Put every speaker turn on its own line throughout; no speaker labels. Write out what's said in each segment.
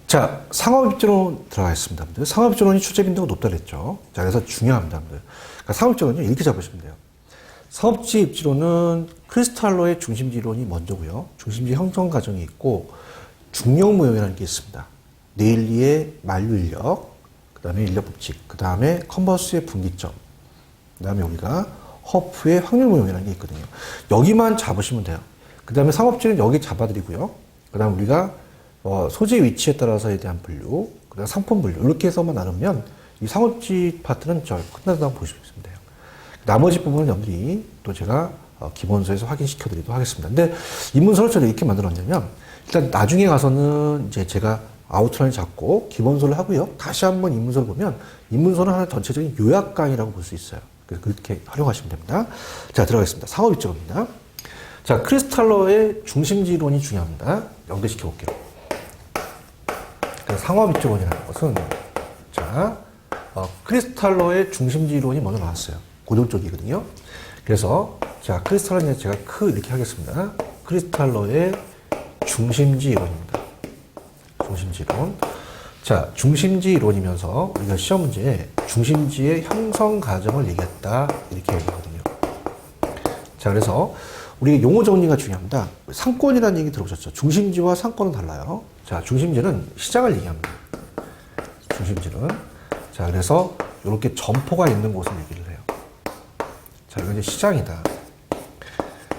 자, 상업입지론 들어가겠습니다. 상업입지론이 출제 빈도가 높다 그랬죠. 자, 그래서 중요합니다. 그러니까 상업입지론은 이렇게 잡으시면 돼요. 상업지 입지론은 크리스탈로의 중심지 이론이 먼저고요. 중심지 형성 과정이 있고 중력 모형이라는 게 있습니다. 네일리의 만류인력, 그 다음에 인력 법칙, 그 다음에 컨버스의 분기점, 그 다음에 우리가 허프의 확률 모형이라는 게 있거든요. 여기만 잡으시면 돼요. 그 다음에 상업지는 여기 잡아드리고요. 그 다음 우리가 소재 위치에 따라서에 대한 분류, 그 다음 상품 분류, 이렇게 해서만 나누면 이 상업지 파트는 끝난다고 보시면 돼요. 나머지 부분은 여러분들이 또 제가 기본서에서 확인시켜 드리도록 하겠습니다. 근데 입문서를 저는 이렇게 만들었냐면, 일단 나중에 가서는 이제 제가 아우트라인 잡고 기본서를 하고요. 다시 한번 입문서를 보면 입문서는 하나 전체적인 요약강이라고 볼 수 있어요. 그래서 그렇게 활용하시면 됩니다. 자, 들어가겠습니다. 상업입지론입니다. 자, 크리스탈러의 중심지 이론이 중요합니다. 연결시켜 볼게요. 상업입지론이라는 것은, 자, 크리스탈러의 중심지 이론이 먼저 나왔어요. 고정 쪽이거든요. 그래서, 자, 크리스탈러는 제가 이렇게 하겠습니다. 크리스탈러의 중심지 이론입니다. 중심지 이론. 자, 중심지 이론이면서 우리가 시험 문제에 중심지의 형성 과정을 얘기했다. 이렇게 얘기하거든요. 자, 그래서 우리 용어 정리가 중요합니다. 상권이라는 얘기 들어보셨죠? 중심지와 상권은 달라요. 자, 중심지는 시장을 얘기합니다. 중심지는. 자, 그래서 이렇게 점포가 있는 곳을 얘기를 해요. 자, 이건 이제 시장이다.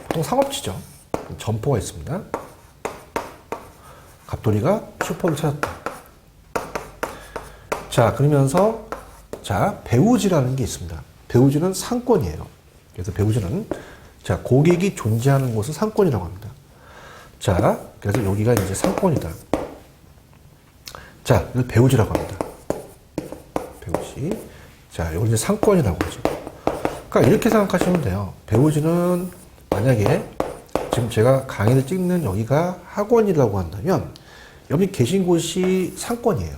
보통 상업지죠. 점포가 있습니다. 갑돌이가 슈퍼를 찾았다. 자, 그러면서, 자, 배우지라는 게 있습니다. 배우지는 상권이에요. 그래서 배우지는, 자, 고객이 존재하는 곳을 상권이라고 합니다. 자, 그래서 여기가 이제 상권이다. 자, 이걸 배우지라고 합니다. 배우지. 자, 이걸 이제 상권이라고 하죠. 그러니까 이렇게 생각하시면 돼요. 배우지는 만약에 지금 제가 강의를 찍는 여기가 학원이라고 한다면 여기 계신 곳이 상권이에요.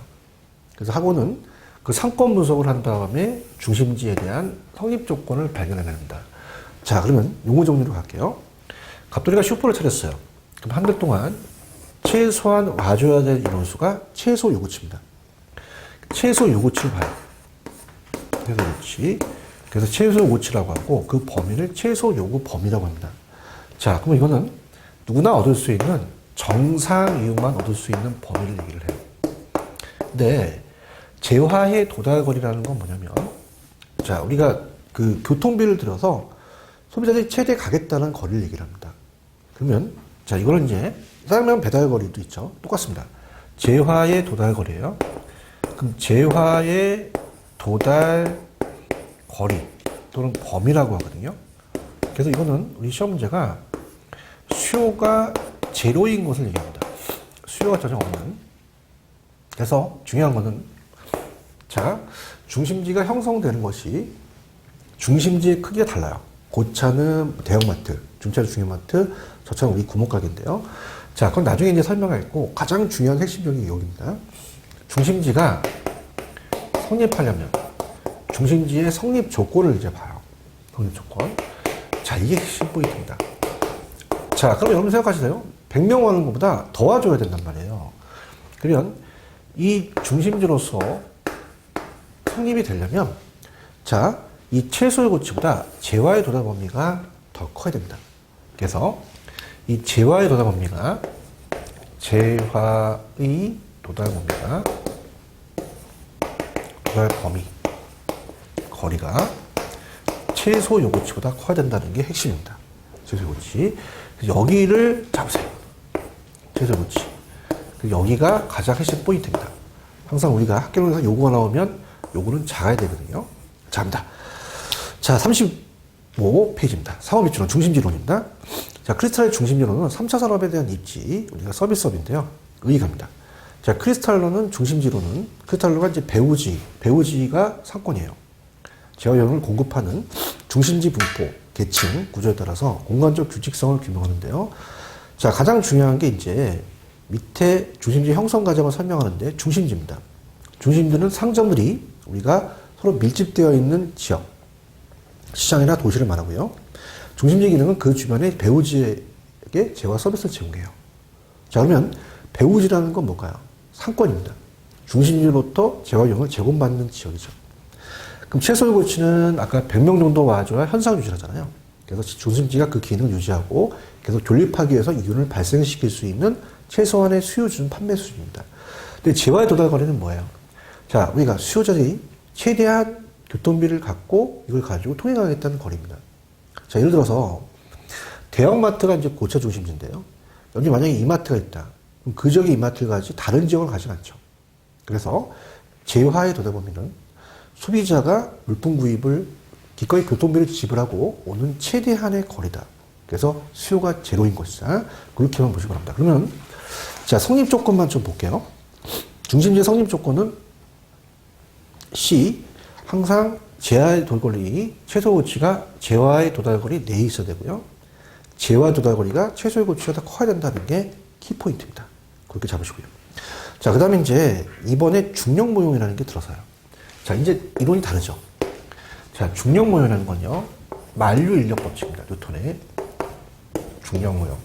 그래서 학원은 그 상권 분석을 한 다음에 중심지에 대한 성립 조건을 발견해냅니다. 자, 그러면 용어 정리로 갈게요. 갑돌이가 슈퍼를 찾았어요. 그럼 한 달 동안 최소한 와줘야 될 인원수가 최소 요구치입니다. 최소 요구치를 봐요. 최소 요구치. 그래서 최소 요구치라고 하고 그 범위를 최소 요구 범위라고 합니다. 자, 그럼 이거는 누구나 얻을 수 있는 정상 이용만 얻을 수 있는 범위를 얘기를 해요. 근데 재화의 도달거리라는 건 뭐냐면, 자, 우리가 그 교통비를 들여서 소비자들이 최대 가겠다는 거리를 얘기를 합니다. 그러면, 자, 이거는 이제 짜장면 배달거리도 있죠. 똑같습니다. 재화의 도달거리예요. 그럼 재화의 도달거리 또는 범위라고 하거든요. 그래서 이거는 우리 시험 문제가 수요가 제로인 것을 얘기합니다. 수요가 전혀 없는. 그래서 중요한 거는, 자, 중심지가 형성되는 것이 중심지의 크기가 달라요. 고차는 대형마트, 중차는 중형마트, 저차는 우리 구멍가게인데요. 자, 그건 나중에 이제 설명하겠고, 가장 중요한 핵심적인 여기입니다. 중심지가 성립하려면 중심지의 성립 조건을 이제 봐요. 성립 조건. 자, 이게 핵심 포인트입니다. 자, 그럼 여러분 생각하시세요? 100명 하는 것보다 더 와줘야 된단 말이에요. 그러면 이 중심지로서 성립이 되려면, 자, 이 최소 요구치보다 재화의 도달 범위가 더 커야 됩니다. 그래서 이 재화의 도달 범위가 도달 범위 거리가 최소 요구치보다 커야 된다는 게 핵심입니다. 최소 요구치. 여기를 잡으세요. 최소 요구치. 여기가 가장 핵심 포인트입니다. 항상 우리가 학교에서 요구가 나오면 요구는 작아야 되거든요. 작습니다. 자, 35페이지입니다. 상업입지론 중심지론입니다. 자, 크리스탈의 중심지론은 3차 산업에 대한 입지, 우리가 서비스업인데요. 의의갑니다. 자, 크리스탈로는 중심지론은, 크리스탈로가 이제 배우지가 상권이에요. 제어형을 공급하는 중심지 분포, 계층, 구조에 따라서 공간적 규칙성을 규명하는데요. 자, 가장 중요한 게 이제 밑에 중심지 형성 과정을 설명하는데 중심지입니다. 중심지는 상점들이 우리가 서로 밀집되어 있는 지역, 시장이나 도시를 말하고요. 중심지 기능은 그 주변의 배우지에게 재화 서비스를 제공해요. 자, 그러면 배우지라는 건 뭘까요? 상권입니다. 중심지로부터 재활용을 제공받는 지역이죠. 그럼 최소의 고치는 아까 100명 정도 와줘야 현상 유지를 하잖아요. 그래서 중심지가 그 기능을 유지하고 계속 존립하기 위해서 이윤을 발생시킬 수 있는 최소한의 수요 수준, 판매 수준입니다. 근데 재화의 도달 거리는 뭐예요? 자, 우리가 수요자들이 최대한 교통비를 갖고 이걸 가지고 통행하겠다는 거리입니다. 자, 예를 들어서 대형마트가 이제 고차 중심지인데요. 여기 만약에 이마트가 있다. 그럼 그 지역의 이마트를 가지 다른 지역을 가지 않죠. 그래서 재화의 도달 범위는 소비자가 물품 구입을 기꺼이 교통비를 지불하고 오는 최대한의 거리다. 그래서 수요가 제로인 것이다. 그렇게만 보시기 바랍니다. 그러면 자, 성립 조건만 좀 볼게요. 중심지의 성립 조건은 C, 항상 재화의 도달거리, 최소 고치가 재화의 도달거리 내에 있어야 되고요. 재화 도달거리가 최소의 고치가 더 커야 된다는 게 키포인트입니다. 그렇게 잡으시고요. 자, 그 다음에 이제 이번에 중력 모형이라는 게 들어서요. 자, 이제 이론이 다르죠. 자, 중력 모형이라는 건요, 만류 인력 법칙입니다. 뉴턴의 중력 모형.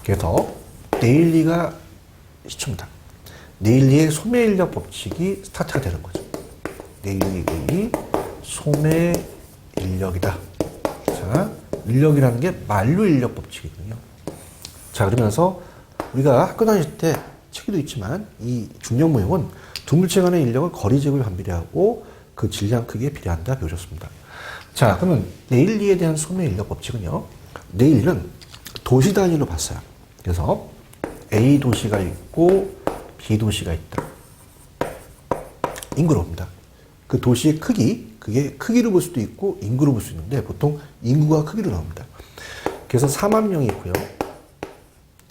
그래서 네일리가 시초입니다. 네일리의 소매 인력 법칙이 스타트가 되는 거죠. 네일리의 소매 인력이다. 자, 인력이라는 게 만류 인력 법칙이거든요. 자, 그러면서 우리가 학교 다닐 때 책에도 있지만 이 중력 모형은 두 물체 간의 인력을 거리 제곱에 반비례하고 그 질량 크기에 비례한다 배우셨습니다. 자, 그러면 네일리에 대한 소매 인력 법칙은요. 네일리는 도시 단위로 봤어요. 그래서 A 도시가 있고 B 도시가 있다. 인구로 봅니다. 그 도시의 크기, 그게 크기로 볼 수도 있고 인구로 볼 수 있는데 보통 인구가 크기로 나옵니다. 그래서 4만 명이 있고요.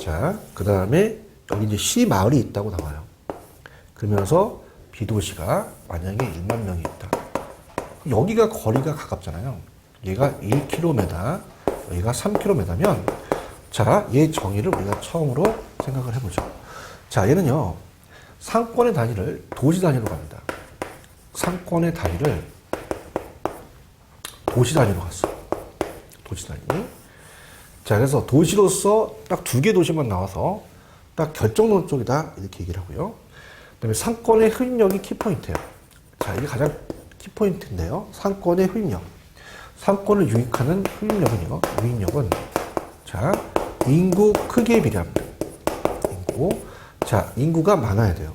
자, 그 다음에 여기 이제 C 마을이 있다고 나와요. 그러면서 B 도시가 만약에 1만 명이 있다. 여기가 거리가 가깝잖아요. 얘가 1km, 여기가 3km면 자, 얘 정의를 우리가 처음으로 생각을 해보죠. 자, 얘는요, 상권의 단위를 도시 단위로 갑니다. 상권의 단위를 도시 단위로 갔어. 도시 단위. 자, 그래서 도시로서 딱 두 개 도시만 나와서 딱 결정론 쪽이다. 이렇게 얘기를 하고요. 그 다음에 상권의 흡입력이 키포인트예요. 자, 이게 가장 키포인트인데요. 상권의 흡입력. 상권을 유익하는 흡입력은요. 유익력은 자, 인구 크기에 비례합니다. 인구. 자, 인구가 많아야 돼요.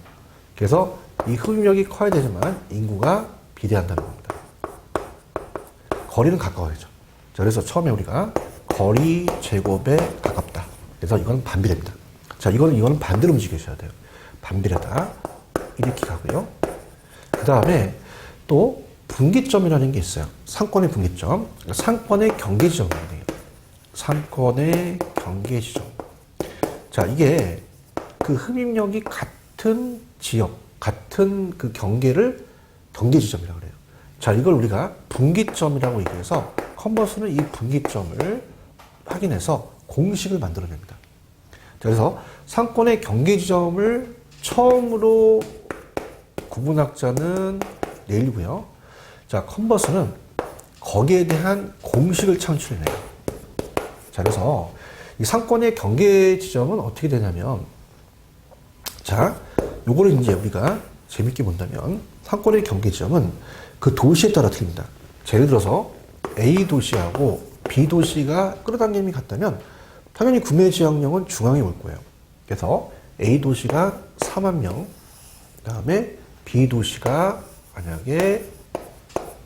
그래서 이 흡입력이 커야 되지만 인구가 비례한다는 겁니다. 거리는 가까워야죠. 자, 그래서 처음에 우리가 거리 제곱에 가깝다. 그래서 이건 반비례입니다. 자, 이거는 반대로 움직이셔야 돼요. 반비례다. 이렇게 가고요. 그 다음에 또 분기점이라는 게 있어요. 상권의 분기점. 상권의 경계 지점이에요. 상권의 경계 지점. 자, 이게 그 흡입력이 같은 지역, 같은 그 경계 지점이라고 그래요. 자, 이걸 우리가 분기점이라고 얘기해서 컨버스는 이 분기점을 확인해서 공식을 만들어냅니다. 자, 그래서 상권의 경계 지점을 처음으로 구분학자는 네일이고요. 자, 컨버스는 거기에 대한 공식을 창출해내요. 자, 그래서 이 상권의 경계 지점은 어떻게 되냐면, 자, 요거를 이제 우리가 재밌게 본다면, 상권의 경계 지점은 그 도시에 따라 틀립니다. 예를 들어서 A 도시하고 B 도시가 끌어당김이 같다면 당연히 구매 지향령은 중앙에 올 거예요. 그래서 A 도시가 4만 명, 그 다음에 B 도시가 만약에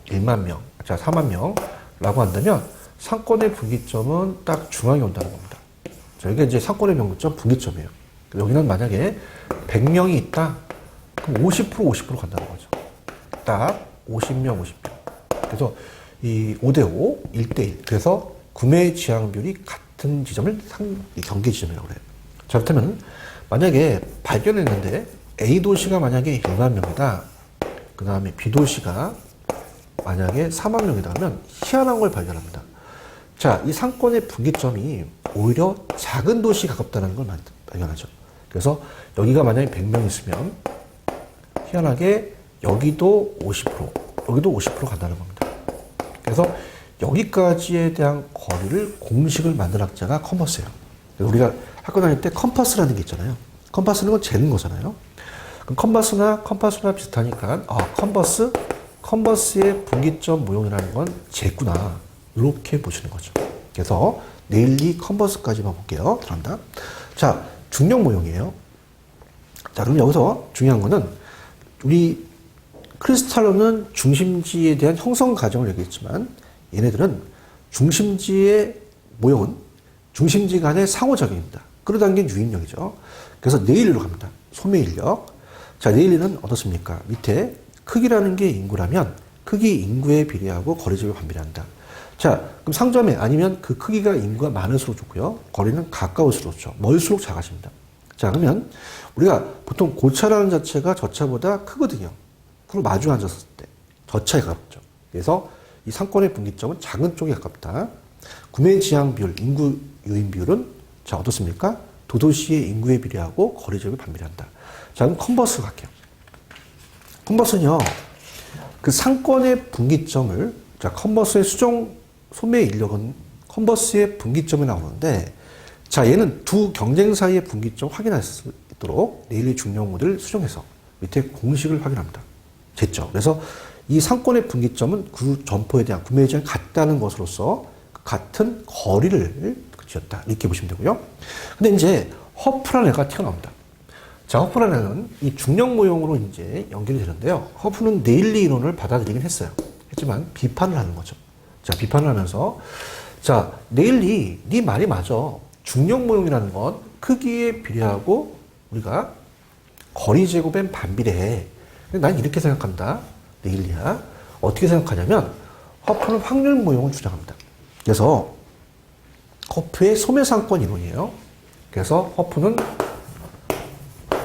1만 명, 자, 4만 명라고 한다면 상권의 분기점은 딱 중앙에 온다는 겁니다. 자, 이게 이제 상권의 분기점 분기점이에요. 여기는 만약에 100명이 있다, 그럼 50% 간다는 거죠. 딱 50명, 50명. 그래서 이 5대5, 1대1. 그래서 구매 지향률이 같은 지점을 경계 지점이라고 그래요. 자, 그렇다면 만약에 발견했는데 A 도시가 만약에 1만 명이다. 그 다음에 B 도시가 만약에 4만 명이다 하면 희한한 걸 발견합니다. 자, 이 상권의 분기점이 오히려 작은 도시에 가깝다는 걸 발견하죠. 그래서 여기가 만약에 100명 있으면 희한하게 여기도 50%, 여기도 50% 간다는 겁니다. 그래서 여기까지에 대한 거리를 공식을 만든 학자가 컴퍼스예요. 우리가 학교 다닐 때 컴퍼스라는 게 있잖아요. 컴퍼스는 건 재는 거잖아요. 그럼 컴버스나 비슷하니까, 컨버스의 분기점 모형이라는 건 쟤구나. 이렇게 보시는 거죠. 그래서 네일리 컨버스까지만 볼게요. 들어간다. 자, 중력 모형이에요. 자, 그럼 여기서 중요한 거는 우리 크리스탈로는 중심지에 대한 형성 과정을 얘기했지만 얘네들은 중심지의 모형은 중심지 간의 상호작용입니다. 끌어당긴 유인력이죠. 그래서 네일리로 갑니다. 소매 인력. 자, 네일리는 어떻습니까? 밑에 크기라는 게 인구라면 크기 인구에 비례하고 거리제곱에 반비례한다. 자, 그럼 상점에 아니면 그 크기가 인구가 많을수록 좋고요. 거리는 가까울수록 좋죠. 멀수록 작아집니다. 자, 그러면 우리가 보통 고차라는 자체가 저차보다 크거든요. 그걸 마주 앉았을 때 저차에 가깝죠. 그래서 이 상권의 분기점은 작은 쪽에 가깝다. 구매 지향 비율, 인구 유인 비율은 자, 어떻습니까? 도도시의 인구에 비례하고 거리제곱에 반비례한다. 자, 그럼 컨버스 갈게요. 컨버스는요, 그 상권의 분기점을, 자, 컨버스의 수정 소매 인력은 컨버스의 분기점이 나오는데, 자, 얘는 두 경쟁 사이의 분기점 확인할 수 있도록 네일리 중력 모델을 수정해서 밑에 공식을 확인합니다. 됐죠? 그래서 이 상권의 분기점은 그 점포에 대한 구매 지향이 같다는 것으로서 같은 거리를 지었다. 이렇게 보시면 되고요. 근데 이제 허프라는 애가 튀어나옵니다. 자, 허프라는 애는 이 중력 모형으로 이제 연결이 되는데요. 허프는 네일리 이론을 받아들이긴 했어요. 했지만 비판을 하는 거죠. 자, 비판을 하면서 자, 네일리, 네 말이 맞아. 중력 모형이라는 건 크기에 비례하고 우리가 거리 제곱엔 반비례해. 근데 난 이렇게 생각한다. 네일리야. 어떻게 생각하냐면 허프는 확률 모형을 주장합니다. 그래서 허프의 소매상권 이론이에요. 그래서 허프는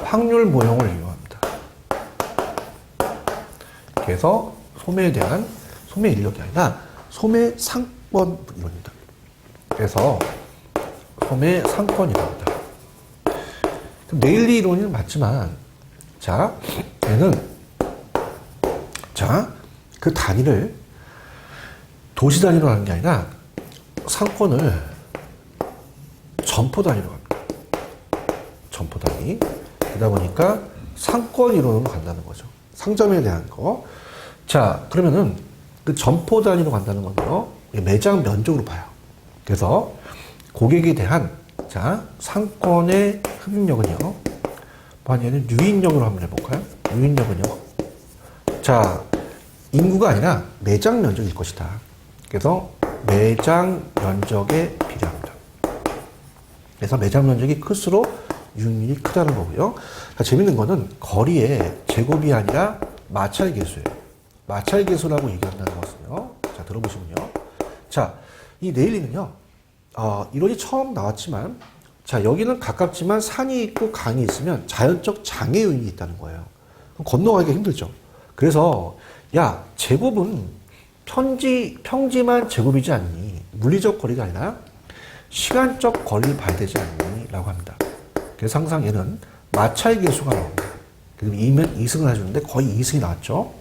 확률 모형을 이용합니다. 그래서 소매에 대한 소매 인력이 아니라 소매 상권 이론입니다. 그래서 소매 상권 이론입니다. 네일리 이론은 맞지만, 자, 얘는, 자, 그 단위를 도시 단위로 하는 게 아니라 상권을 점포 단위로 합니다. 점포 단위. 그러다 보니까 상권 이론으로 간다는 거죠. 상점에 대한 거. 자, 그러면은 그 점포 단위로 간다는 건요, 매장 면적으로 봐요. 그래서 고객에 대한, 자, 상권의 흡입력은요, 얘는 유인력으로 한번 해볼까요? 유인력은요, 자, 인구가 아니라 매장 면적일 것이다. 그래서 매장 면적에 비례합니다. 그래서 매장 면적이 클수록 유인력이 크다는 거고요. 자, 재밌는 거는 거리의 제곱이 아니라 마찰 계수예요. 마찰 계수라고 얘기한다는 것은요. 자, 들어보시면요. 자, 이 네일리는요, 이론이 처음 나왔지만, 자, 여기는 가깝지만 산이 있고 강이 있으면 자연적 장애 요인이 있다는 거예요. 그럼 건너가기가 힘들죠. 그래서, 야, 제곱은 평지만 제곱이지 않니? 물리적 거리가 아니라 시간적 거리를 봐야 되지 않니? 라고 합니다. 그래서 항상 얘는 마찰 계수가 나옵니다. 그리고 이면 2승을 해주는데 거의 2승이 나왔죠.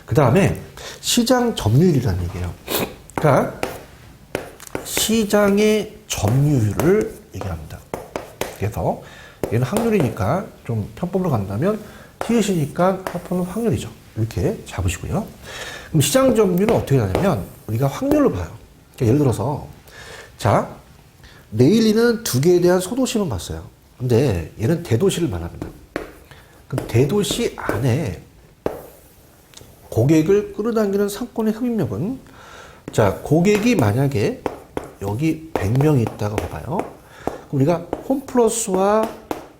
그 다음에 시장 점유율이라는 얘기예요. 그러니까 시장의 점유율을 얘기합니다. 그래서 얘는 확률이니까 좀 편법으로 간다면 히읗이니까 허프는 확률이죠. 이렇게 잡으시고요. 그럼 시장 점유율은 어떻게 하냐면 우리가 확률로 봐요. 그러니까 예를 들어서 자, 네일리는 두 개에 대한 소도시만 봤어요. 근데 얘는 대도시를 말합니다. 그럼 대도시 안에 고객을 끌어당기는 상권의 흡입력은, 자, 고객이 만약에 여기 100명이 있다고 봐봐요. 그럼 우리가 홈플러스와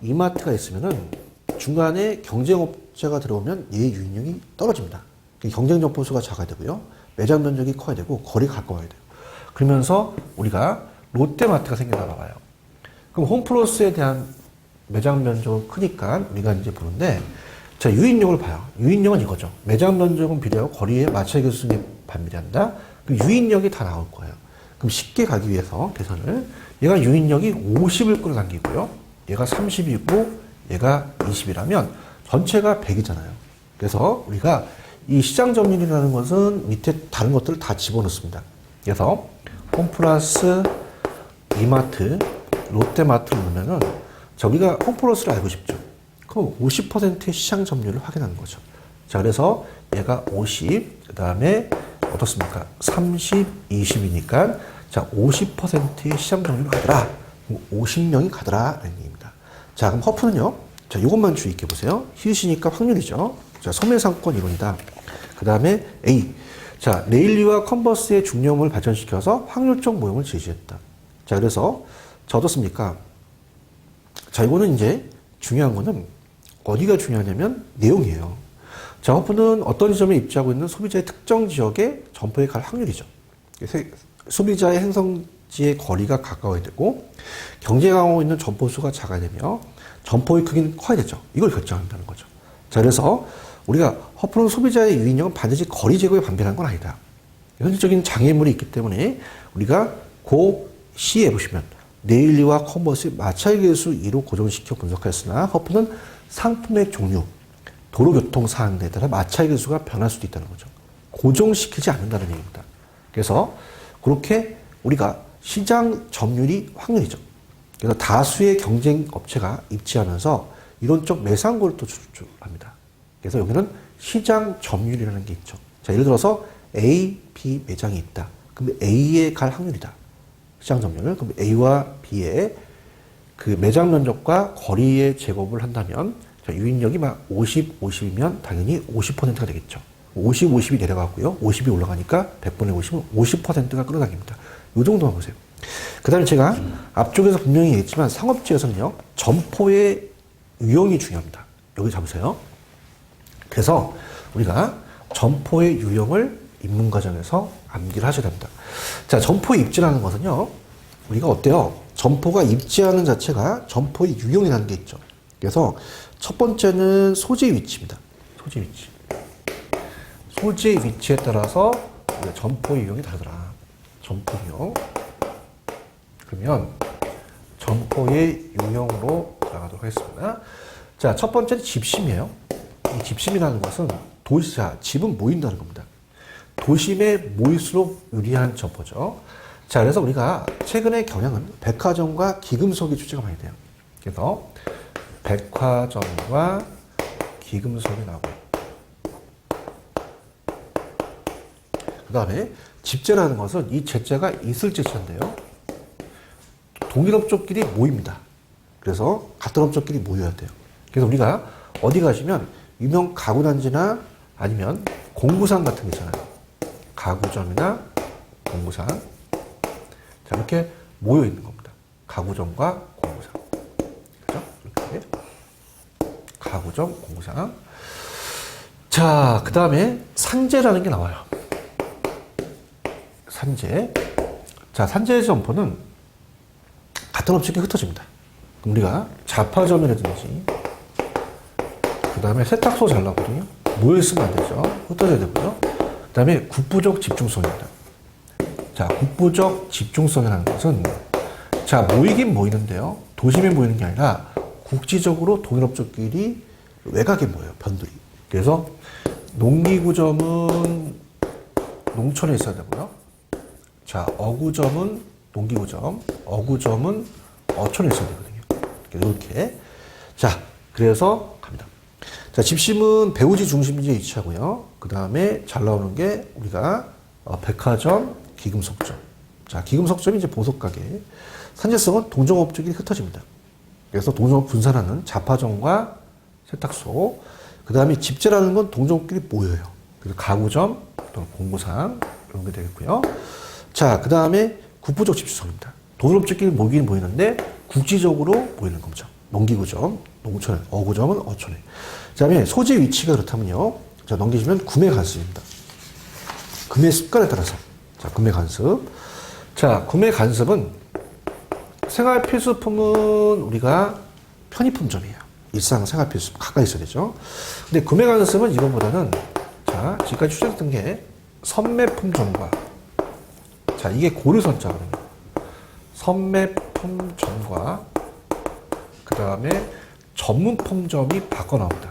이마트가 있으면은 중간에 경쟁업체가 들어오면 얘 유인력이 떨어집니다. 경쟁 점포수가 작아야 되고요. 매장 면적이 커야 되고 거리가 가까워야 돼요. 그러면서 우리가 롯데마트가 생겨나 봐요. 그럼 홈플러스에 대한 매장 면적은 크니까 우리가 이제 보는데, 자, 유인력을 봐요. 유인력은 이거죠. 매장 면적은 비례하고 거리에 마찰 계수에 반비례한다. 그럼 유인력이 다 나올 거예요. 그럼 쉽게 가기 위해서 계산을, 얘가 유인력이 50을 끌어당기고요. 얘가 30이고 얘가 20이라면 전체가 100이잖아요. 그래서 우리가 이 시장 점유율이라는 것은 밑에 다른 것들을 다 집어넣습니다. 그래서 홈플러스, 이마트, 롯데마트를 넣으면은, 자, 우리가 홈플러스를 알고 싶죠. 그럼 50%의 시장 점유율을 확인하는 거죠. 자, 그래서 얘가 50, 그 다음에 어떻습니까? 30, 20이니까 자, 50%의 시장 점유율을 가더라. 50명이 가더라. 라는 얘기입니다. 자, 그럼 허프는요? 자, 이것만 주의 있게 보세요. 히읗이니까 확률이죠. 자, 소매상권 이론이다. 그 다음에 A. 자, 레일리와 컨버스의 중력을 발전시켜서 확률적 모형을 제시했다. 자, 그래서 자, 어떻습니까? 자, 이거는 이제 중요한 거는 어디가 중요하냐면 내용이에요. 자, 허프는 어떤 지점에 입지하고 있는 소비자의 특정 지역에 점포에 갈 확률이죠. 소비자의 행성지의 거리가 가까워야 되고 경쟁 강화하고 있는 점포 수가 작아야 되며 점포의 크기는 커야 되죠. 이걸 결정한다는 거죠. 자, 그래서 우리가 허프는 소비자의 유인력은 반드시 거리 제거에 반비례한 건 아니다. 현실적인 장애물이 있기 때문에 우리가 고 C에 보시면 레일리와 컨버스의 마찰 계수 2로 고정시켜 분석하였으나 허프는 상품의 종류, 도로교통 사항에 따라 마찰 계수가 변할 수도 있다는 거죠. 고정시키지 않는다는 얘기입니다. 그래서 그렇게 우리가 시장 점유율이 확률이죠. 그래서 다수의 경쟁 업체가 입지하면서 이론적 매상고를 또 추출합니다. 그래서 여기는 시장 점유율이라는 게 있죠. 자, 예를 들어서 A, B 매장이 있다. 그럼 A에 갈 확률이다. 시장 점유율. 그럼 A와 B의 그 매장 면적과 거리의 제곱을 한다면 자, 유인력이 막 50, 50이면 당연히 50%가 되겠죠. 50, 50이 내려가고요. 50이 올라가니까 100분의 50은 50%가 끌어당깁니다. 이 정도만 보세요. 그 다음에 제가 앞쪽에서 분명히 얘기했지만 상업지에서는요. 점포의 유형이 중요합니다. 여기 잡으세요. 그래서 우리가 점포의 유형을 입문 과정에서 암기를 하셔야 됩니다. 자, 점포의 입지라는 것은요. 우리가 어때요? 점포가 입지하는 자체가 점포의 유형이라는 게 있죠. 그래서 첫 번째는 소재 위치입니다. 소재 위치. 소재 위치에 따라서 점포의 유형이 다르더라. 점포 유형. 그러면 점포의 유형으로 들어가도록 하겠습니다. 자, 첫 번째는 집심이에요. 이 집심이라는 것은 도시자, 집은 모인다는 겁니다. 도심에 모일수록 유리한 점포죠. 자, 그래서 우리가 최근의 경향은 백화점과 기금속이 출제가 많이 돼요. 그래서 백화점과 기금속이 나오고, 그 다음에 집재라는 것은 이 제재가 있을 제재인데요. 동일 업종끼리 모입니다. 그래서 같은 업종끼리 모여야 돼요. 그래서 우리가 어디 가시면 유명 가구단지나 아니면 공구상 같은 게 있잖아요. 가구점이나 공구상. 자, 이렇게 모여 있는 겁니다. 가구점과 공구상. 그죠? 이렇게. 가구점, 공구상. 자, 그 다음에 산재라는 게 나와요. 산재. 자, 산재 점포는 같은 업체에 흩어집니다. 그럼 우리가 자파점이라든지, 그 다음에 세탁소 잘 나거든요. 모여있으면 안 되죠. 흩어져야 되고요. 그 다음에 국부적 집중성입니다. 자, 국부적 집중성이라는 것은, 자, 모이긴 모이는데요. 도심에 모이는 게 아니라 국지적으로 동일업종끼리 외곽에 모여요. 변들이. 그래서 농기구점은 농촌에 있어야 되고요. 자, 어구점은 농기구점, 어구점은 어촌에 있어야 되거든요. 이렇게. 자, 그래서 갑니다. 자, 집심은 배우지 중심지에 위치하고요. 그 다음에 잘 나오는 게 우리가 백화점, 기금속점. 자, 기금속점이 이제 보석가게. 산재성은 동종업종끼리 흩어집니다. 그래서 동종업 분산하는 자파점과 세탁소. 그 다음에 집재라는 건 동종업끼리 모여요. 그래서 가구점, 또 공구상 이런 게 되겠고요. 자, 그 다음에 국부적 집중성입니다. 동종업종끼리 모이긴 모이는데 국지적으로 모이는 거죠. 농기구점, 농촌에, 어구점은 어촌에. 그 다음에 소재 위치가 그렇다면요. 자, 넘기시면 구매 간습입니다. 구매 습관에 따라서. 자, 구매 간습. 자, 구매 간습은 생활 필수품은 우리가 편의품점이에요. 일상 생활 필수품 가까이 있어야 되죠. 근데 구매 간습은 이거보다는 자, 지금까지 추천했던 게 선매품점과 자, 이게 고르선자거든요. 선매품점과 그 다음에 전문품점이 바꿔 나옵니다.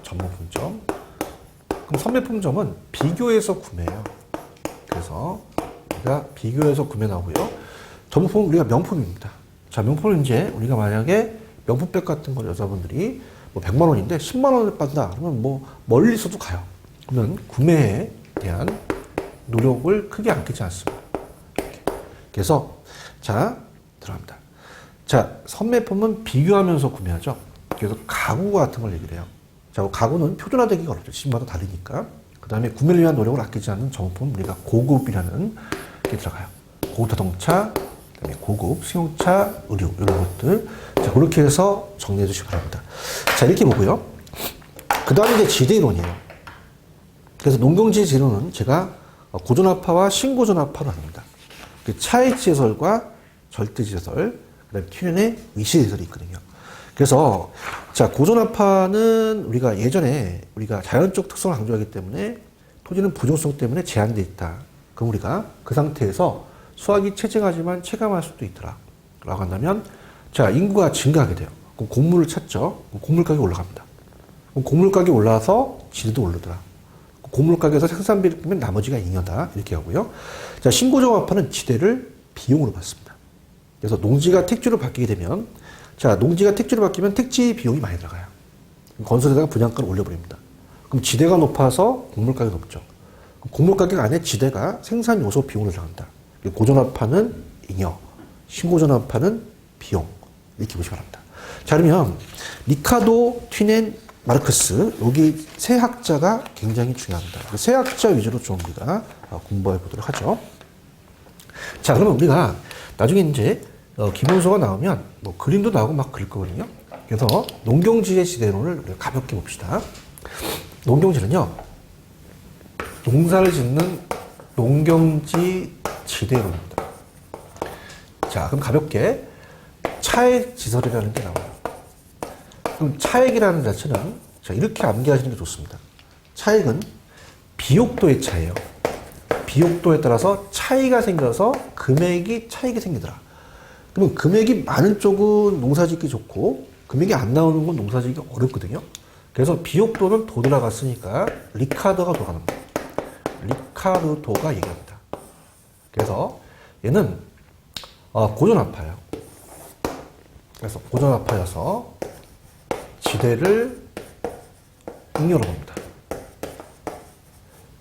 전문품점. 그럼 선매품점은 비교해서 구매해요. 그래서 우리가 비교해서 구매 나오고요. 전문품은 우리가 명품입니다. 자, 명품은 이제 우리가 만약에 명품백 같은 거 여자분들이 뭐 100만 원인데 10만 원을 받는다. 그러면 뭐 멀리서도 가요. 그러면 구매에 대한 노력을 크게 안 끼지 않습니다. 이렇게. 그래서 자 들어갑니다. 자 선매품은 비교하면서 구매하죠. 그래서 가구 같은 걸 얘기를 해요. 자 가구는 표준화되기가 어렵죠. 집마다 다르니까. 그 다음에 구매를 위한 노력을 아끼지 않는 정품 우리가 고급이라는 게 들어가요. 고급 자동차, 그다음에 고급 승용차, 의류 이런 것들. 자 그렇게 해서 정리해 주시기 바랍니다. 자 이렇게 보고요. 그 다음에 이제 지대이론이에요. 그래서 농경지대 지대론은 제가 고전압파와 신고전압파로 나눕니다. 차액 지대설과 절대 지대설, 그다음에 튜렌의 위치 지대설이 있거든요. 그래서 자 고전압파는 우리가 예전에 우리가 자연적 특성을 강조하기 때문에 토지는 부종성 때문에 제한되어 있다. 그럼 우리가 그 상태에서 수확이 체증하지만 체감할 수도 있더라. 라고 한다면 자 인구가 증가하게 돼요. 그럼 곡물을 찾죠. 그럼 곡물 가격이 올라갑니다. 그럼 곡물 가격이 올라서 지대도 오르더라. 곡물 가격에서 생산비를 빼면 나머지가 잉여다. 이렇게 하고요. 자 신고전압파는 지대를 비용으로 받습니다. 그래서 농지가 택지로 바뀌게 되면 자, 농지가 택지로 바뀌면 택지 비용이 많이 들어가요. 건설에다가 분양가를 올려버립니다. 그럼 지대가 높아서 곡물 가격이 높죠. 곡물 가격 안에 지대가 생산 요소 비용으로 들어간다. 고전압파는 잉여, 신고전압파는 비용. 이렇게 보시기 바랍니다. 자, 그러면 리카도, 튜렌, 마르크스 여기 세 학자가 굉장히 중요합니다. 세 학자 위주로 좀 우리가 공부해 보도록 하죠. 자, 그러면 우리가 나중에 이제 기본서가 나오면 뭐 그림도 나오고 막 그릴 거거든요. 그래서 농경지대 지대론을 우리가 가볍게 봅시다. 농경지는요, 농사를 짓는 농경지 지대론입니다. 자, 그럼 가볍게 차액 지설이라는 게 나와요. 그럼 차액이라는 자체는 자, 이렇게 암기하시는 게 좋습니다. 차액은 비옥도의 차예요. 비옥도에 따라서 차이가 생겨서 금액이 차익이 생기더라. 그러면 금액이 많은 쪽은 농사짓기 좋고 금액이 안 나오는 건 농사짓기 어렵거든요. 그래서 비옥도는 도 들어갔으니까 리카르도가 들어가는 거예요. 리카르도가 얘기합니다. 그래서 얘는 고전압파예요. 그래서 고전압파여서 지대를 잉여로 봅니다.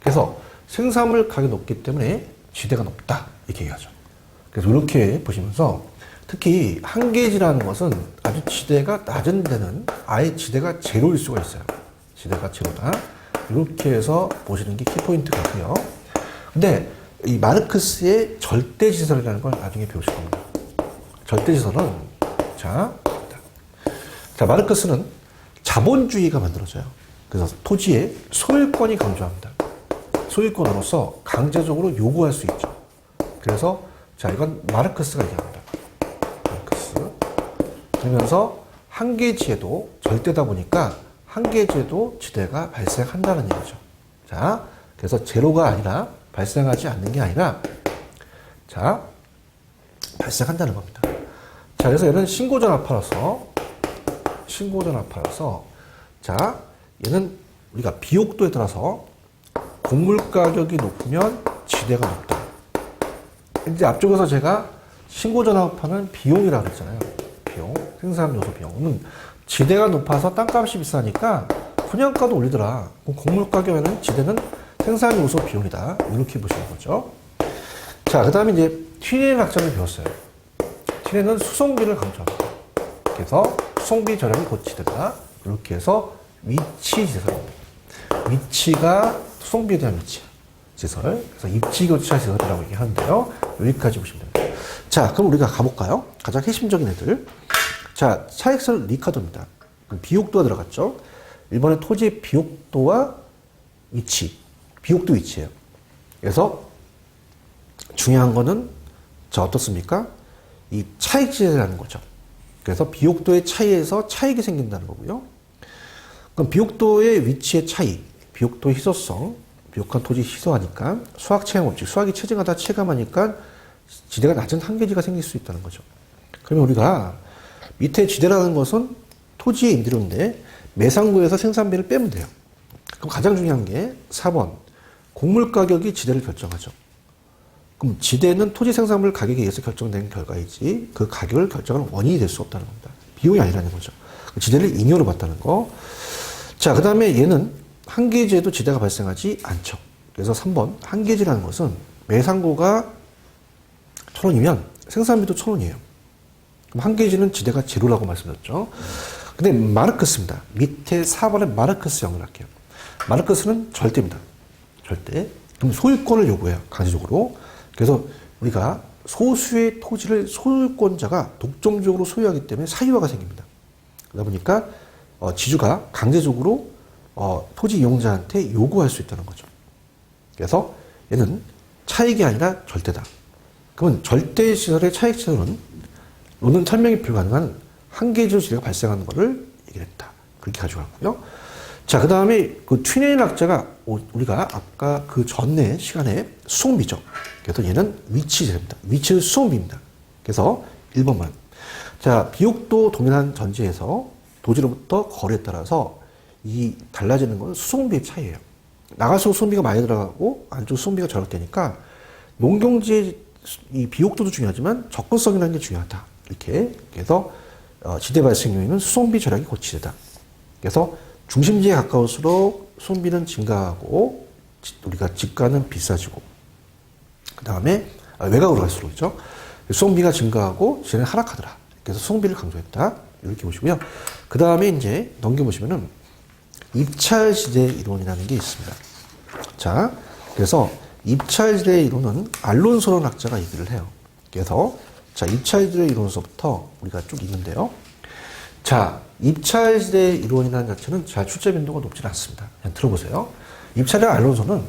그래서 생산물 가격이 높기 때문에 지대가 높다 이렇게 얘기하죠. 그래서 이렇게 보시면서 특히 한계지라는 것은 아주 지대가 낮은 데는 아예 지대가 제로일 수가 있어요. 지대가 제로다. 이렇게 해서 보시는 게 키포인트 같고요. 근데 이 마르크스의 절대지설이라는 걸 나중에 배우실 겁니다. 절대지설은 자 마르크스는 자본주의가 만들어져요. 그래서 토지의 소유권이 강조합니다. 소유권으로서 강제적으로 요구할 수 있죠. 그래서 자 이건 마르크스가 얘기합니다. 마르크스. 그러면서 한계지에도 절대다 보니까 한계지에도 지대가 발생한다는 얘기죠. 자 그래서 제로가 아니라 발생하지 않는 게 아니라 자 발생한다는 겁니다. 자 그래서 얘는 신고전압파라서 자 얘는 우리가 비옥도에 따라서 곡물 가격이 높으면 지대가 높다. 이제 앞쪽에서 제가 신고전압파는 비용이라고 했잖아요. 비용, 생산 요소 비용은 지대가 높아서 땅값이 비싸니까 분양가도 올리더라. 곡물 가격에는 지대는 생산 요소 비용이다. 이렇게 보시는 거죠. 자, 그다음에 이제 튜렌 학자를 배웠어요. 튜렌은 수송비를 강조합니다. 그래서 수송비 절약이 곧 지대다. 이렇게 해서 위치 지대설입니다. 위치가 수송비에 대한 위치 지설. 그래서 입지교차 지설이라고 얘기하는데요. 여기까지 보시면 됩니다. 자, 그럼 우리가 가볼까요? 가장 핵심적인 애들. 자, 차익설 리카도입니다. 비옥도가 들어갔죠. 일본의 토지의 비옥도와 위치. 비옥도 위치예요. 그래서 중요한 거는 자, 어떻습니까? 이 차익지대라는 거죠. 그래서 비옥도의 차이에서 차익이 생긴다는 거고요. 그럼 비옥도의 위치의 차이, 비옥도의 희소성, 비옥한 토지 희소하니까 수확 체감 없지, 수확이 체증하다 체감하니까 지대가 낮은 한계지가 생길 수 있다는 거죠. 그러면 우리가 밑에 지대라는 것은 토지의 임대료인데 매상구에서 생산비를 빼면 돼요. 그럼 가장 중요한 게 4번 곡물 가격이 지대를 결정하죠. 그럼 지대는 토지 생산물 가격에 의해서 결정된 결과이지 그 가격을 결정하는 원인이 될 수 없다는 겁니다. 비용이 아니라는 거죠. 지대를 잉여로 받다는 거. 자, 그 다음에 얘는 한계지에도 지대가 발생하지 않죠. 그래서 3번 한계지라는 것은 매상고가 1,000원이면 생산비도 1,000원이에요. 그럼 한계지는 지대가 제로라고 말씀드렸죠. 근데 마르크스입니다. 밑에 4번에 마르크스 연결할게요. 마르크스는 절대입니다. 절대. 그럼 소유권을 요구해요. 강제적으로. 그래서 우리가 소수의 토지를 소유권자가 독점적으로 소유하기 때문에 사유화가 생깁니다. 그러다 보니까 지주가 강제적으로 토지 이용자한테 요구할 수 있다는 거죠. 그래서 얘는 차익이 아니라 절대다. 그러면 절대 시설의 차익 시설은 로는 설명이 불가능한 한계적 지대가 발생하는 것을 얘기했다. 그렇게 가져갔고요. 자, 그 다음에 그 튀네인 학자가 우리가 아까 그 전에 시간에 수송비죠. 그래서 얘는 위치제입니다. 위치는 수송비입니다. 그래서 1번만. 자, 비옥도 동일한 전지에서 도지로부터 거래에 따라서 이 달라지는 건 수송비의 차이예요. 나갈수록 수송비가 많이 들어가고 안쪽 수송비가 절약되니까 농경지의 이 비옥도도 중요하지만 접근성이라는 게 중요하다. 이렇게. 그래서 지대 발생 요인은 수송비 절약이 고치되다. 그래서 중심지에 가까울수록 수송비는 증가하고 우리가 집가는 비싸지고 그 다음에 외곽으로 갈수록이죠. 수송비가 증가하고 지대는 하락하더라. 그래서 수송비를 강조했다. 이렇게 보시고요. 그 다음에 이제 넘겨보시면은 입찰지대 이론이라는 게 있습니다. 자, 그래서 입찰지대 이론은 알론소라는 학자가 얘기를 해요. 그래서 자, 입찰지대 이론서부터 우리가 쭉 읽는데요. 자, 입찰지대 이론이라는 자체는 자, 출제 빈도가 높지는 않습니다. 그냥 들어보세요. 입찰의 알론소는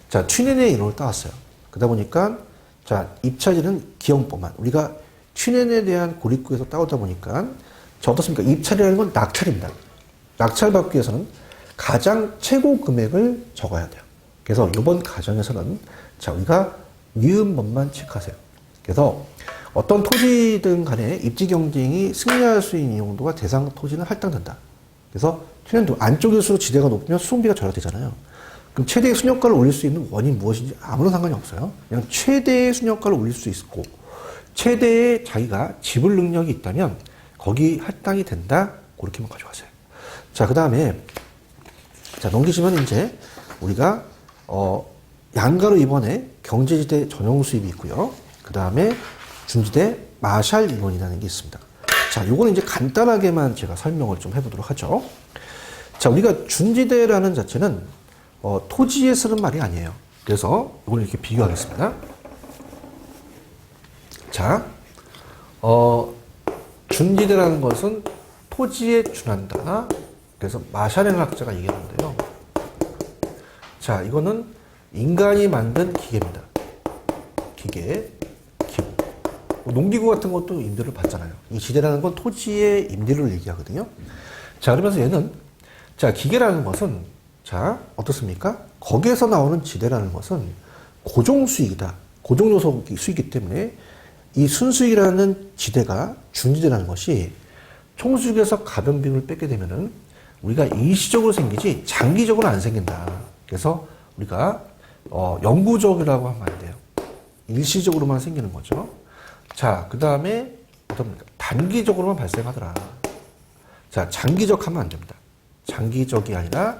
자, 튀넨의 이론을 따왔어요. 그러다 보니까 자, 입찰지는 기형법만 우리가 튀넨에 대한 고립구에서 따오다 보니까 자, 어떻습니까? 입찰이라는 건 낙찰입니다. 낙찰 받기 위해서는 가장 최고 금액을 적어야 돼요. 그래서 이번 가정에서는 자, 우리가 니은법만 체크하세요. 그래서 어떤 토지든 간에 입지 경쟁이 승리할 수 있는 용도가 대상 토지는 할당된다. 그래서 튀넨도 안쪽일수록 지대가 높으면 수송비가 절약되잖아요. 그럼 최대의 순역가를 올릴 수 있는 원인이 무엇인지 아무런 상관이 없어요. 그냥 최대의 순역가를 올릴 수 있고 최대의 자기가 지불 능력이 있다면 거기 할당이 된다. 그렇게만 가져가세요. 자, 그 다음에 자, 넘기시면 이제 우리가 양가로 이번에 경제지대 전용 수입이 있고요. 그 다음에 준지대 마샬 이론이라는 게 있습니다. 자, 요거는 이제 간단하게만 제가 설명을 좀 해보도록 하죠. 자, 우리가 준지대라는 자체는 토지에 쓰는 말이 아니에요. 그래서 이걸 이렇게 비교하겠습니다. 자, 준지대라는 것은 토지에 준한다. 그래서 마샬이라는 학자가 얘기하는데요. 자, 이거는 인간이 만든 기계입니다. 기계, 기구. 농기구 같은 것도 임대를 받잖아요. 이 지대라는 건 토지의 임대를 얘기하거든요. 자, 그러면서 얘는 자, 기계라는 것은 자, 어떻습니까? 거기에서 나오는 지대라는 것은 고정 수익이다. 고정 요소 수익이기 때문에 이 순수익이라는 지대가 준지대라는 것이 총수익에서 가변 비율을 뺏게 되면은 우리가 일시적으로 생기지 장기적으로 안 생긴다. 그래서 우리가 영구적이라고 하면 안 돼요. 일시적으로만 생기는 거죠. 자, 그 다음에 어떻습니까? 단기적으로만 발생하더라. 자, 장기적 하면 안 됩니다. 장기적이 아니라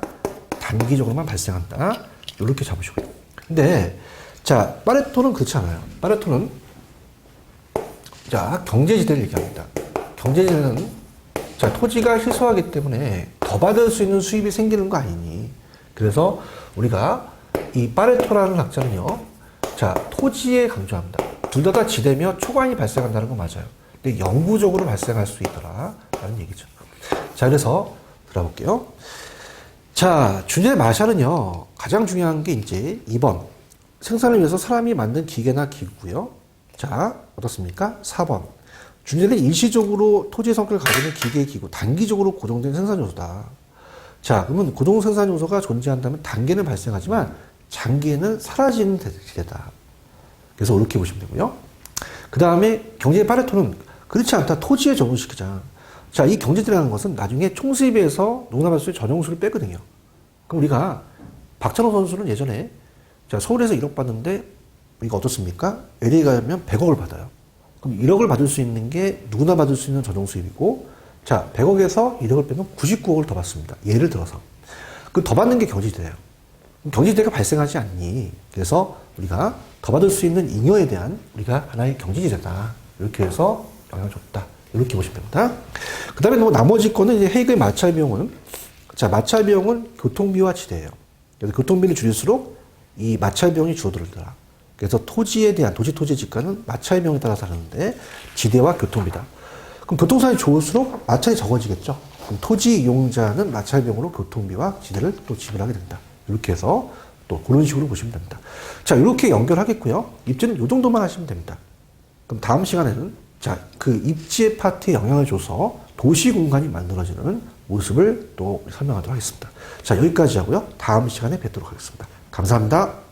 단기적으로만 발생한다. 이렇게 잡으시고요. 근데 자, 파레토는 그렇지 않아요. 파레토는 자, 경제지대를 얘기합니다. 경제지대는 자, 토지가 희소하기 때문에 더 받을 수 있는 수입이 생기는 거 아니니. 그래서 우리가 이 파레토라는 학자는요, 자, 토지에 강조합니다. 둘 다 지대며 초과인이 발생한다는 건 맞아요. 근데 영구적으로 발생할 수 있더라. 라는 얘기죠. 자, 그래서 들어볼게요. 자, 준지대 마샬은요, 가장 중요한 게 이제 2번. 생산을 위해서 사람이 만든 기계나 기구고요. 자, 어떻습니까? 4번. 준지대는 일시적으로 토지의 성격을 가지는 기계, 기구, 단기적으로 고정된 생산 요소다. 자, 그러면 고정 생산 요소가 존재한다면 단계는 발생하지만 장기에는 사라지는 지대다. 그래서 이렇게 보시면 되고요. 그 다음에 경제의 파레토는 그렇지 않다. 토지에 적응시키자. 자, 이 경제지대라는 것은 나중에 총수입에서 농담할수록 전용수를 빼거든요. 그럼 우리가 박찬호 선수는 예전에 자, 서울에서 1억 받는데 우리가 어떻습니까? LA 가면 100억을 받아요. 그럼 1억을 받을 수 있는 게 누구나 받을 수 있는 전용수입이고 자, 100억에서 1억을 빼면 99억을 더 받습니다. 예를 들어서. 그 더 받는 게 경지대예요. 경지대가 발생하지 않니? 그래서 우리가 더 받을 수 있는 잉여에 대한 우리가 하나의 경지지대다. 이렇게 해서 영향을 줬다. 이렇게 보시면 됩니다. 그 다음에 뭐 나머지 거는 이제 헤이그의 마찰 비용은, 자, 마찰 비용은 교통비와 지대예요. 그래서 교통비를 줄일수록 이 마찰 비용이 줄어들더라. 그래서 토지에 대한 도시 토지 지가는 마찰 비용에 따라 다르는데 지대와 교통비다. 그럼 교통상이 좋을수록 마찰이 적어지겠죠. 그럼 토지 이용자는 마찰 비용으로 교통비와 지대를 또 지불하게 된다. 이렇게 해서 또 그런 식으로 보시면 됩니다. 자, 이렇게 연결하겠고요. 입지는 이 정도만 하시면 됩니다. 그럼 다음 시간에는 자, 그 입지의 파트에 영향을 줘서 도시 공간이 만들어지는 모습을 또 설명하도록 하겠습니다. 자, 여기까지 하고요. 다음 시간에 뵙도록 하겠습니다. 감사합니다.